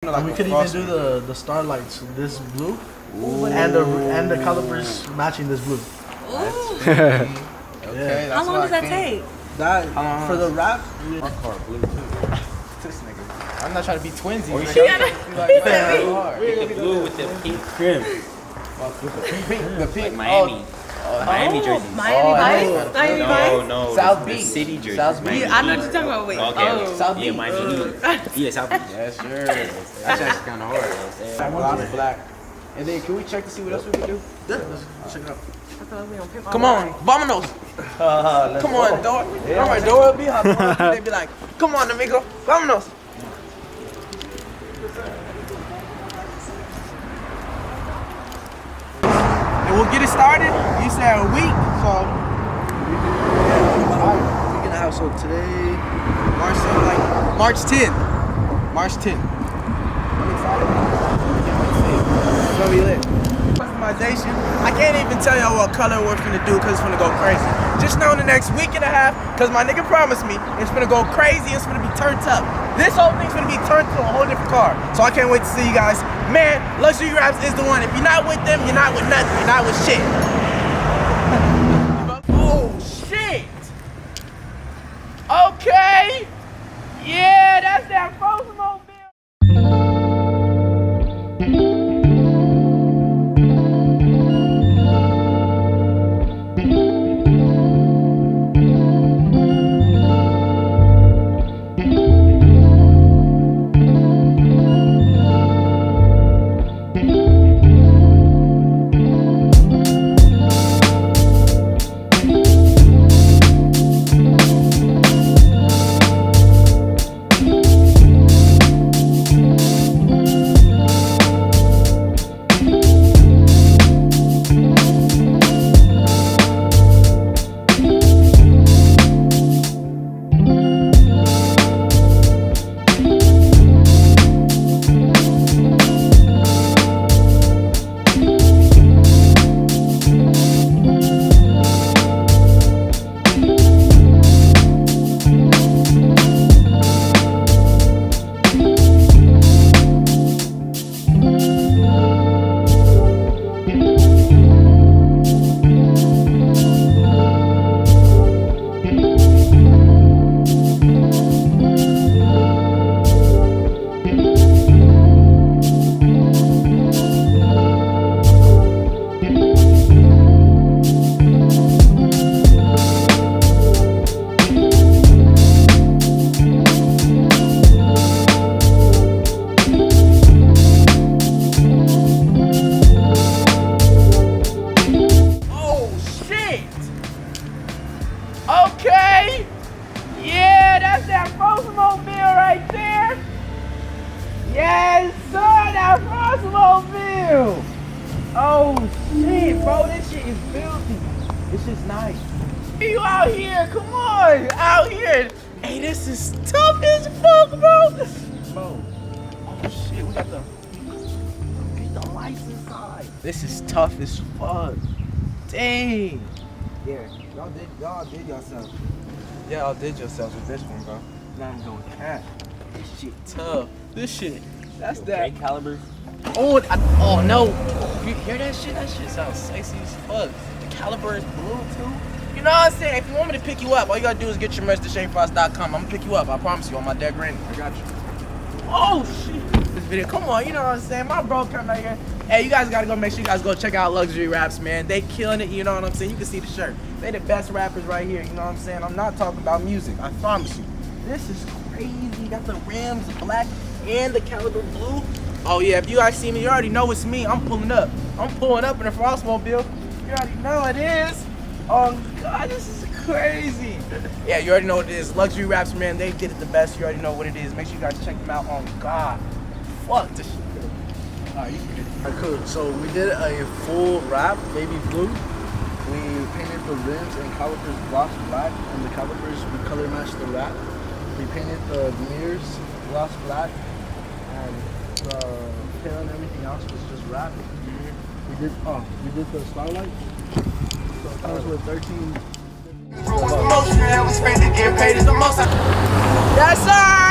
Like we could even do the Starlights, this blue, and the calipers matching this blue. Okay. Yeah. How long does that take? That for the wrap. My car blue too. This nigga. I'm not trying to be twinsies. Or you Nigga. should Get the blue with the pink trim. the pink, Like Miami. Miami jersey. Miami Vice? Miami Vice? No, South the Beach. city jersey. South Beach. Yeah, I know what you're talking about. Wait. Okay. South Yeah, Beach. Miami Heat. Yeah, South Beach. Yes, sure. That's actually kind of hard. Black. And then can we check to see what else we can do? Yeah, let's check it out. Come on, vámonos. Come on, Dora. All right, Dora be hot. They be like, come on, amigo, vámonos. And we'll get it started. You said a week, so we're gonna have so today, March 10th. March 10th. I'm excited. It's gonna be lit. Customization. I can't even tell y'all what color we're finna do because it's finna go crazy. Just know in the next week and a half, because my nigga promised me, it's finna go crazy, it's finna be turned up. This whole thing's gonna be turned to a whole different car. So I can't wait to see you guys. Man, Luxury Wrapz is the one. If you're not with them, you're not with nothing. You're not with shit. Oh, shit. Okay. Yeah, that's that Frost. Okay. Yeah, that's that Frostmobile right there. Yes, sir, that Frostmobile. Oh shit, bro, this shit is filthy. This shit's nice. You out here? Come on, out here. Hey, this is tough as fuck, bro. Bro, oh shit, we got the lights inside. This is tough as fuck. Dang. Yeah, y'all did yourself. Yeah, y'all did yourselves with this one, bro. Not even going cat. This shit tough. This shit, that's that. Calipers. Oh no. You hear that shit? That shit sounds sexy as fuck. The caliper is blue too. You know what I'm saying? If you want me to pick you up, all you gotta do is get your merch to DeshaeFrost.com. I'm gonna pick you up. I promise you on my dead granny. I got you. Oh shit. This video, come on, you know what I'm saying? My bro come out here. Hey, you guys gotta go make sure you guys go check out Luxury Wrapz, man. They killing it, you know what I'm saying? You can see the shirt. They the best rappers right here, you know what I'm saying? I'm not talking about music, I promise you. This is crazy. You got the rims black and the caliber blue. Oh yeah, if you guys see me, you already know it's me. I'm pulling up. I'm pulling up in a Frostmobile. You already know it is. Oh God, this is crazy. Yeah, you already know what it is. Luxury Wrapz, man, they did it the best. You already know what it is. Make sure you guys check them out. Oh God. Fuck this shit. Alright, you can do it. Alright, cool. So we did a full wrap, baby blue. We painted the rims and calipers gloss black, and the calipers we color matched the wrap. We painted the mirrors gloss black, and the tail and everything else was just wrapped. We did the Starlight. So it comes with 13. Yes, sir!